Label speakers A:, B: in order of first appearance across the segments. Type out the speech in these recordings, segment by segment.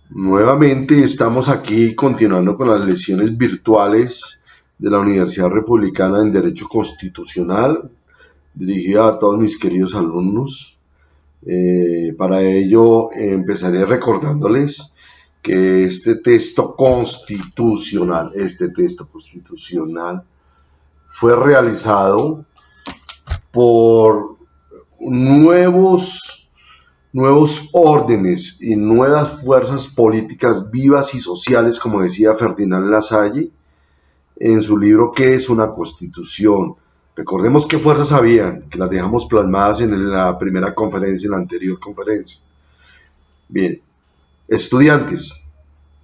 A: Nuevamente estamos aquí continuando con las lecciones virtuales de la Universidad Republicana en Derecho Constitucional, dirigida a todos mis queridos alumnos. Para ello empezaré recordándoles que este texto constitucional fue realizado por nuevos órdenes y nuevas fuerzas políticas vivas y sociales, como decía Ferdinand Lasalle en su libro ¿Qué es una constitución? Recordemos qué fuerzas habían, que las dejamos plasmadas en la primera conferencia, en la anterior conferencia. Bien, estudiantes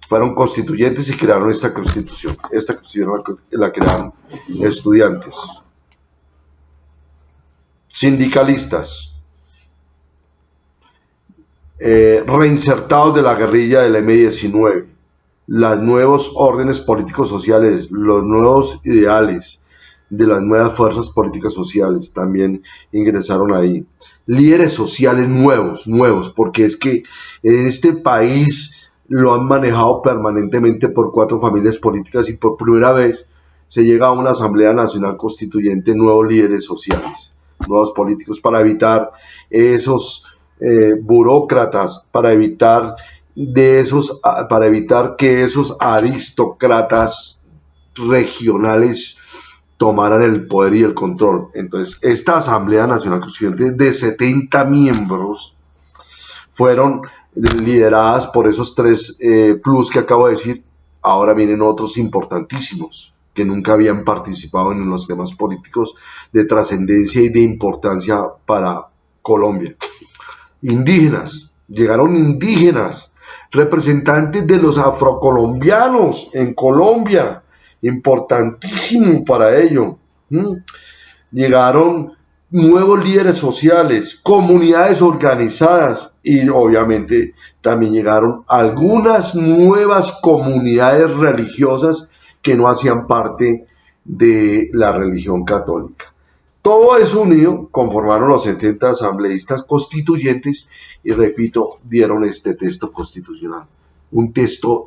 A: fueron constituyentes y crearon esta constitución. Esta constitución la crearon estudiantes. Sindicalistas, reinsertados de la guerrilla del M-19, los nuevos órdenes políticos sociales, los nuevos ideales de las nuevas fuerzas políticas sociales también ingresaron ahí. Líderes sociales nuevos, porque es que en este país lo han manejado permanentemente por 4 familias políticas y por primera vez se llega a una Asamblea Nacional Constituyente, nuevos líderes sociales, nuevos políticos para evitar esos burócratas, para evitar que esos aristócratas regionales tomaran el poder y el control. Entonces, esta Asamblea Nacional Constituyente de 70 miembros fueron lideradas por esos 3 plus que acabo de decir. Ahora vienen otros importantísimos que nunca habían participado en los temas políticos de trascendencia y de importancia para Colombia. Indígenas, llegaron indígenas, representantes de los afrocolombianos en Colombia, importantísimo para ello. Llegaron nuevos líderes sociales, comunidades organizadas y obviamente también llegaron algunas nuevas comunidades religiosas que no hacían parte de la religión católica. Todo eso unido conformaron los 70 asambleístas constituyentes y, repito, dieron este texto constitucional. Un texto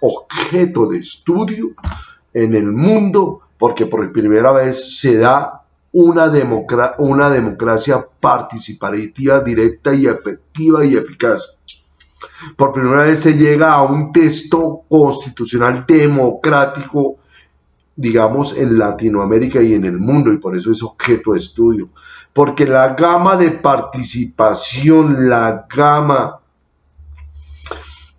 A: objeto de estudio en el mundo porque por primera vez se da una democracia participativa, directa y efectiva y eficaz. Por primera vez se llega a un texto constitucional democrático, digamos, en Latinoamérica y en el mundo, y por eso es objeto de estudio, porque la gama de participación, la gama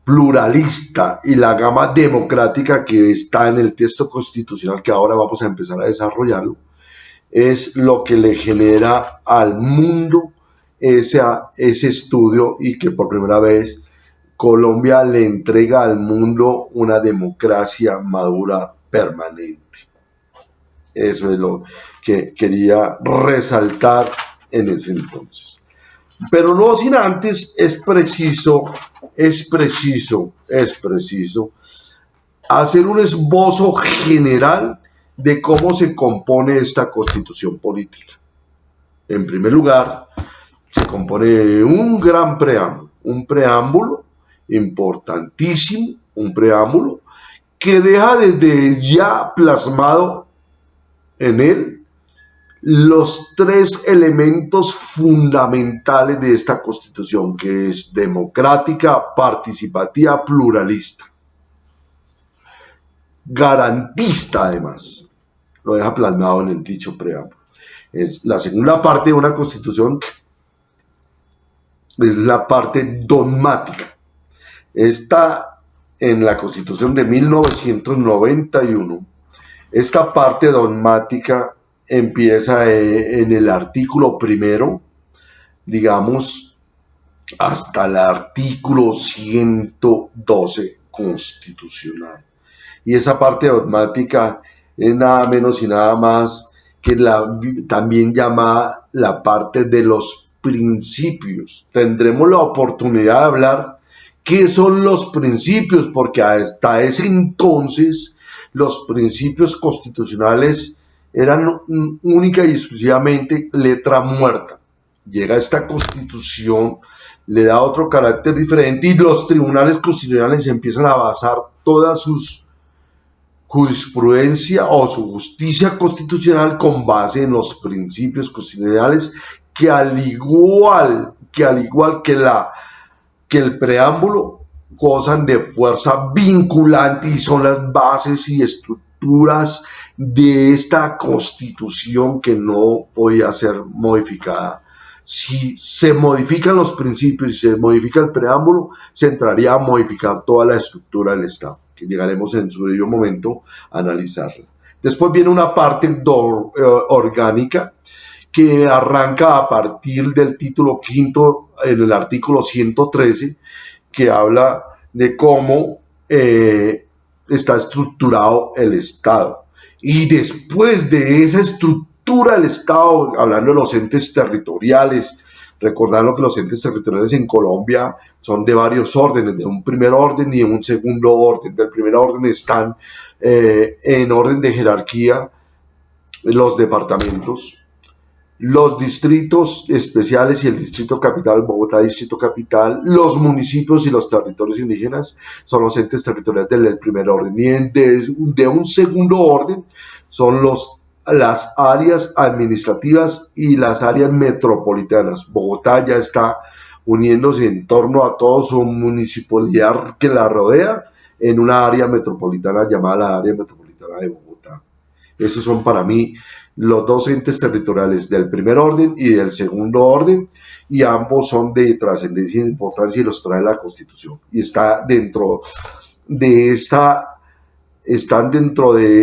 A: pluralista y la gama democrática que está en el texto constitucional que ahora vamos a empezar a desarrollarlo, es lo que le genera al mundo ese estudio y que por primera vez Colombia le entrega al mundo una democracia madura permanente. Eso es lo que quería resaltar en ese entonces. Pero no sin antes es preciso hacer un esbozo general de cómo se compone esta constitución política. En primer lugar, se compone de un gran un preámbulo importantísimo, un preámbulo que deja desde ya plasmado en él los 3 elementos fundamentales de esta constitución, que es democrática, participativa, pluralista. Garantista, además, lo deja plasmado en el dicho preámbulo. Es la segunda parte de una constitución, es la parte dogmática. Está en la Constitución de 1991. Esta parte dogmática empieza en el artículo 1, digamos, hasta el artículo 112 constitucional. Y esa parte dogmática es nada menos y nada más que también llamada la parte de los principios. Tendremos la oportunidad de hablar qué son los principios, porque hasta ese entonces los principios constitucionales eran única y exclusivamente letra muerta. Llega esta constitución le da otro carácter diferente y los tribunales constitucionales empiezan a basar toda su jurisprudencia o su justicia constitucional con base en los principios constitucionales que que el preámbulo gozan de fuerza vinculante y son las bases y estructuras de esta constitución que no podía ser modificada. Si se modifican los principios y se modifica el preámbulo, se entraría a modificar toda la estructura del Estado, que llegaremos en su debido momento a analizarla. Después viene una parte orgánica que arranca a partir del título quinto en el artículo 113, que habla de cómo está estructurado el Estado. Y después de esa estructura del Estado, hablando de los entes territoriales, recordando que los entes territoriales en Colombia son de varios órdenes, de un primer orden y de un segundo orden. Del primer orden están en orden de jerarquía los departamentos, los distritos especiales y el distrito capital, Bogotá distrito capital, los municipios y los territorios indígenas son los entes territoriales del primer orden. Y de un segundo orden son las áreas administrativas y las áreas metropolitanas. Bogotá ya está uniéndose en torno a toda su municipalidad que la rodea en una área metropolitana llamada la área metropolitana de Bogotá. Esos son para mí los dos entes territoriales del primer orden y del segundo orden, y ambos son de trascendencia e importancia y los trae la Constitución. Y están dentro de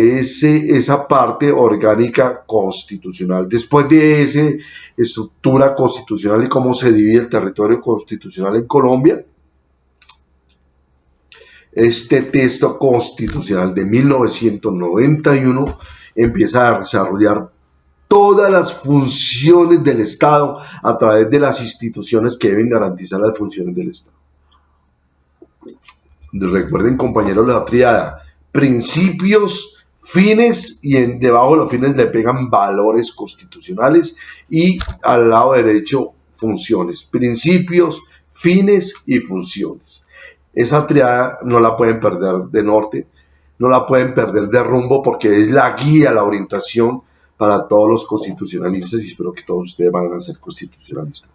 A: esa parte orgánica constitucional. Después de esa estructura constitucional y cómo se divide el territorio constitucional en Colombia, este texto constitucional de 1991 empieza a desarrollar todas las funciones del Estado a través de las instituciones que deben garantizar las funciones del Estado. Recuerden, compañeros, la triada: principios, fines, y debajo de los fines le pegan valores constitucionales, y al lado derecho funciones, principios, fines y funciones. Esa triada no la pueden perder de norte, no la pueden perder de rumbo, porque es la guía, la orientación para todos los constitucionalistas, y espero que todos ustedes van a ser constitucionalistas.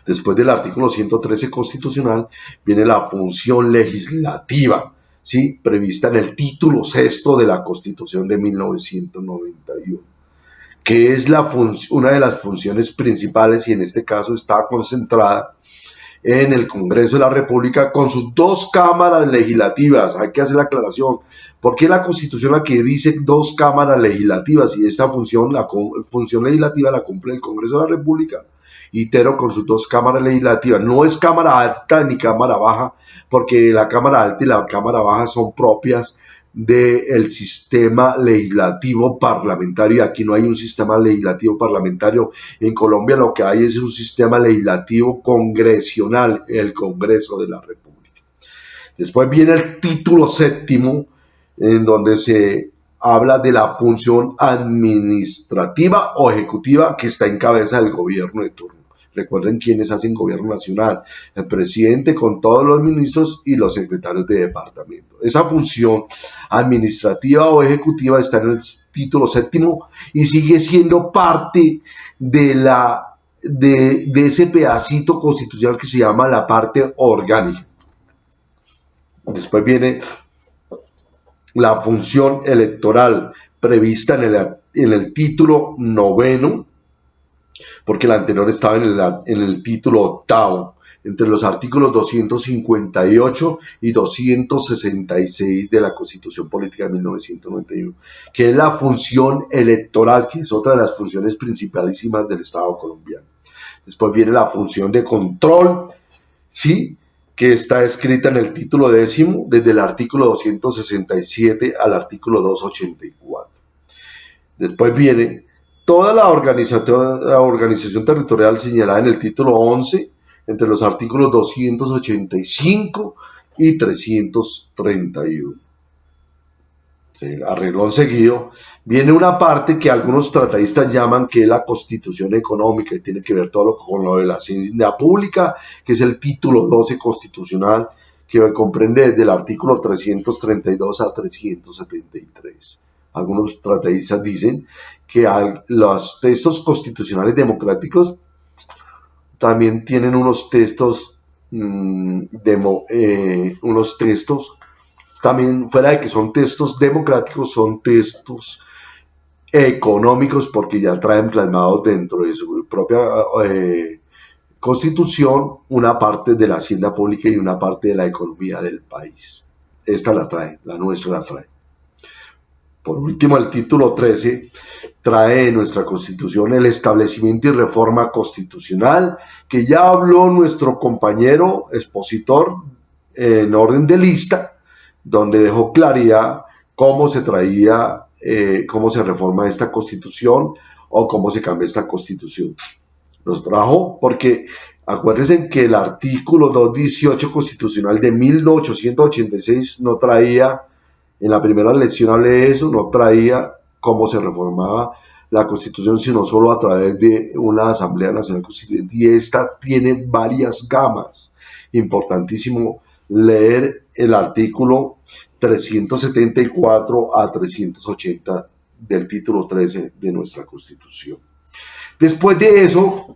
A: Después del artículo 113 constitucional viene la función legislativa, ¿sí?, prevista en el título sexto de la Constitución de 1991, que es una de las funciones principales, y en este caso está concentrada en el Congreso de la República con sus dos cámaras legislativas. Hay que hacer la aclaración: ¿por qué la Constitución la que dice dos cámaras legislativas? Y esta función, la función legislativa, la cumple el Congreso de la República, itero, con sus dos cámaras legislativas. No es cámara alta ni cámara baja, porque la cámara alta y la cámara baja son propias del sistema legislativo parlamentario. Aquí no hay un sistema legislativo parlamentario. En Colombia lo que hay es un sistema legislativo congresional, el Congreso de la República. Después viene el título séptimo, en donde se habla de la función administrativa o ejecutiva, que está en cabeza del gobierno de turno. Recuerden quiénes hacen gobierno nacional: el presidente con todos los ministros y los secretarios de departamento. Esa función administrativa o ejecutiva está en el título séptimo y sigue siendo parte de ese pedacito constitucional que se llama la parte orgánica. Después viene la función electoral, prevista en el título noveno, porque la anterior estaba en el título octavo, entre los artículos 258 y 266 de la Constitución Política de 1991, que es la función electoral, que es otra de las funciones principalísimas del Estado colombiano. Después viene la función de control, ¿sí?, que está escrita en el título décimo, desde el artículo 267 al artículo 284. Después viene toda la organización territorial señalada en el título 11, entre los artículos 285 y 331. Sí, a renglón seguido, viene una parte que algunos tratadistas llaman que es la constitución económica y tiene que ver todo con lo de la hacienda pública, que es el título 12 constitucional, que comprende desde el artículo 332 a 373. Algunos tratadistas dicen que los textos constitucionales democráticos también tienen unos textos, unos textos también, fuera de que son textos democráticos, son textos económicos porque ya traen plasmados dentro de su propia constitución una parte de la hacienda pública y una parte de la economía del país. Esta la trae, la nuestra la trae. Por último, el título 13 trae en nuestra Constitución el establecimiento y reforma constitucional, que ya habló nuestro compañero expositor en orden de lista, donde dejó claridad cómo se traía, cómo se reforma esta Constitución o cómo se cambia esta Constitución. Nos trajo porque acuérdense que el artículo 218 constitucional de 1886 no traía, en la primera lección hablé de eso, no traía cómo se reformaba la Constitución, sino solo a través de una Asamblea Nacional Constituyente, y esta tiene varias gamas. Importantísimo leer el artículo 374 a 380 del título 13 de nuestra Constitución. Después de eso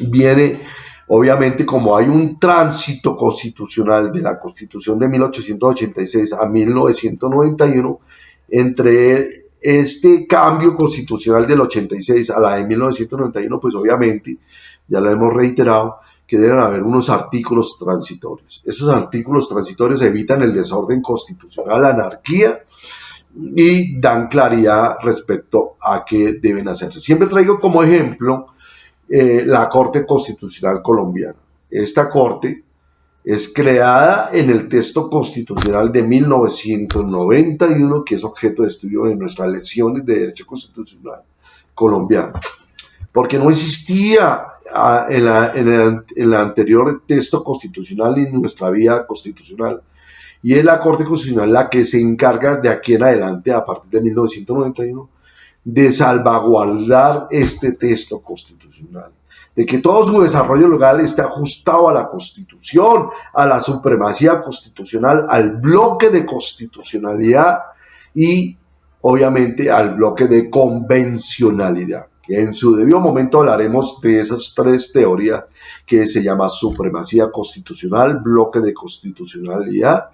A: viene, obviamente, como hay un tránsito constitucional de la Constitución de 1886 a 1991, entre este cambio constitucional del 86 a la de 1991, pues obviamente, ya lo hemos reiterado, que deben haber unos artículos transitorios. Esos artículos transitorios evitan el desorden constitucional, la anarquía, y dan claridad respecto a qué deben hacerse. Siempre traigo como ejemplo la Corte Constitucional Colombiana. Esta Corte es creada en el texto constitucional de 1991, que es objeto de estudio de nuestras lecciones de Derecho Constitucional colombiano, porque no existía en el anterior texto constitucional y en nuestra vía constitucional. Y es la Corte Constitucional la que se encarga de aquí en adelante, a partir de 1991, de salvaguardar este texto constitucional, de que todo su desarrollo legal esté ajustado a la Constitución, a la supremacía constitucional, al bloque de constitucionalidad y obviamente al bloque de convencionalidad. Que en su debido momento hablaremos de esas tres teorías que se llama supremacía constitucional, bloque de constitucionalidad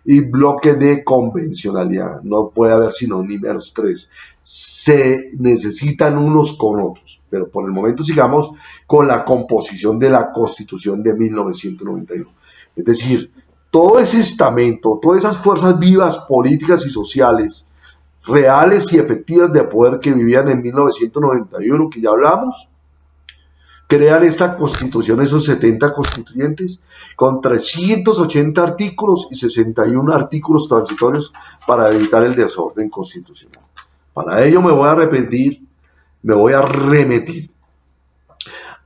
A: y bloque de convencionalidad. No puede haber sino ni menos tres. Se necesitan unos con otros, pero por el momento sigamos con la composición de la Constitución de 1991. Es decir, todo ese estamento, todas esas fuerzas vivas políticas y sociales, reales y efectivas de poder que vivían en 1991, que ya hablamos, crean esta Constitución, esos 70 constituyentes, con 380 artículos y 61 artículos transitorios para evitar el desorden constitucional. Para ello me voy a remitir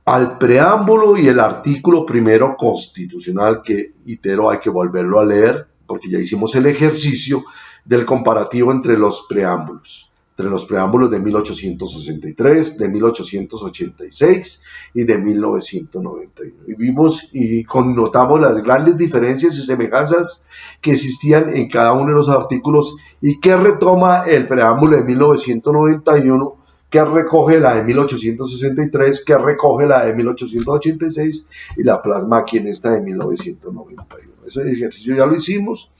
A: al preámbulo y el artículo primero constitucional, que, itero, hay que volverlo a leer, porque ya hicimos el ejercicio del comparativo entre los preámbulos de 1863, de 1886 y de 1991. Y vimos y connotamos las grandes diferencias y semejanzas que existían en cada uno de los artículos y que retoma el preámbulo de 1991, que recoge la de 1863, que recoge la de 1886 y la plasma aquí en esta de 1991. Ese ejercicio ya lo hicimos.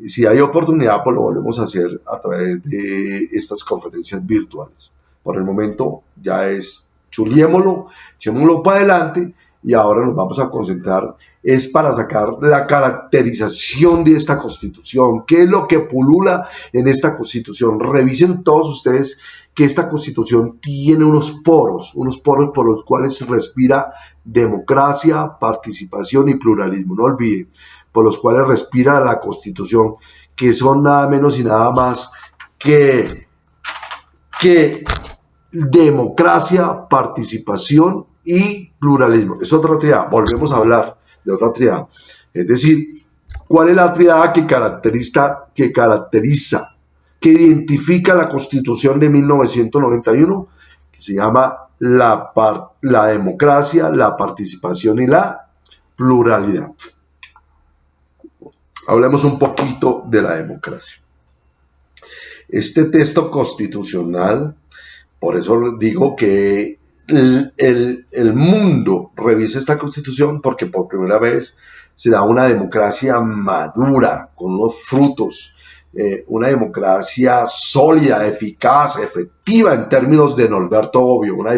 A: Si hay oportunidad, pues lo volvemos a hacer a través de estas conferencias virtuales. Por el momento ya es chuliémoslo, echémoslo para adelante, y ahora nos vamos a concentrar es para sacar la caracterización de esta Constitución. ¿Qué es lo que pulula en esta Constitución? Revisen todos ustedes que esta Constitución tiene unos poros por los cuales se respira democracia, participación y pluralismo. No olviden, por los cuales respira la Constitución, que son nada menos y nada más que democracia, participación y pluralismo. Es otra triada, volvemos a hablar de otra triada. Es decir, ¿Cuál es la triada que identifica la Constitución de 1991? Que se llama la democracia, la participación y la pluralidad. Hablemos un poquito de la democracia. Este texto constitucional, por eso digo que el mundo revisa esta constitución, porque por primera vez se da una democracia madura, con unos frutos, una democracia sólida, eficaz, efectiva en términos de Norberto Bobbio, una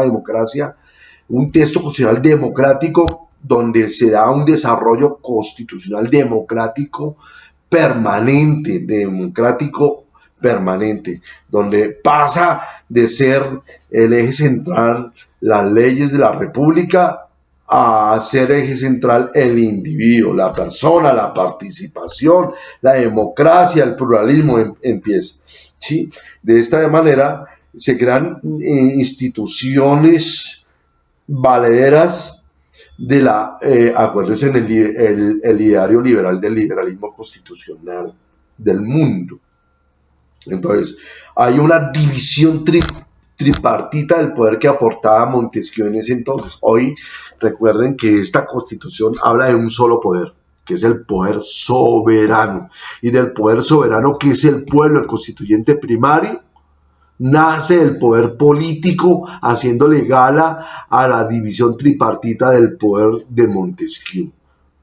A: democracia, un texto constitucional democrático donde se da un desarrollo constitucional democrático permanente, donde pasa de ser el eje central las leyes de la República a ser eje central el individuo, la persona, la participación, la democracia, el pluralismo empieza. ¿Sí? De esta manera se crean instituciones valederas de acuérdense en el ideario liberal del liberalismo constitucional del mundo. Entonces, hay una división tripartita del poder que aportaba Montesquieu en ese entonces. Hoy, recuerden que esta constitución habla de un solo poder, que es el poder soberano. Y del poder soberano, que es el pueblo, el constituyente primario, nace el poder político, haciéndole gala a la división tripartita del poder de Montesquieu.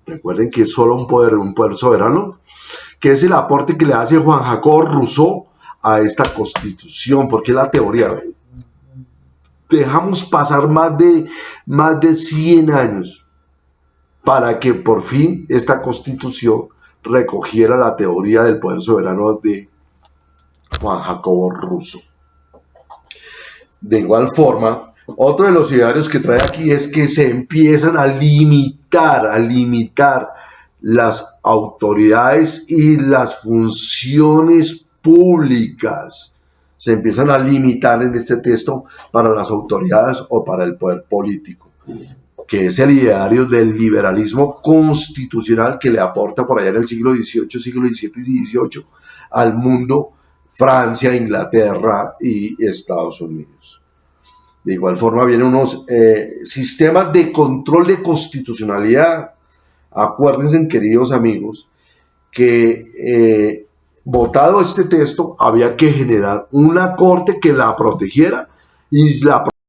A: Recuerden que es solo un poder soberano, que es el aporte que le hace Juan Jacobo Rousseau a esta constitución, porque es la teoría. Dejamos pasar más de 100 años para que por fin esta constitución recogiera la teoría del poder soberano de Juan Jacobo Rousseau. De igual forma, otro de los idearios que trae aquí es que se empiezan a limitar las autoridades y las funciones públicas. Se empiezan a limitar en este texto para las autoridades o para el poder político, que es el ideario del liberalismo constitucional que le aporta por allá en el siglo XVIII, siglo XVII y XVIII al mundo Francia, Inglaterra y Estados Unidos. De igual forma vienen unos sistemas de control de constitucionalidad. Acuérdense, queridos amigos, que votado este texto había que generar una corte que la protegiera y la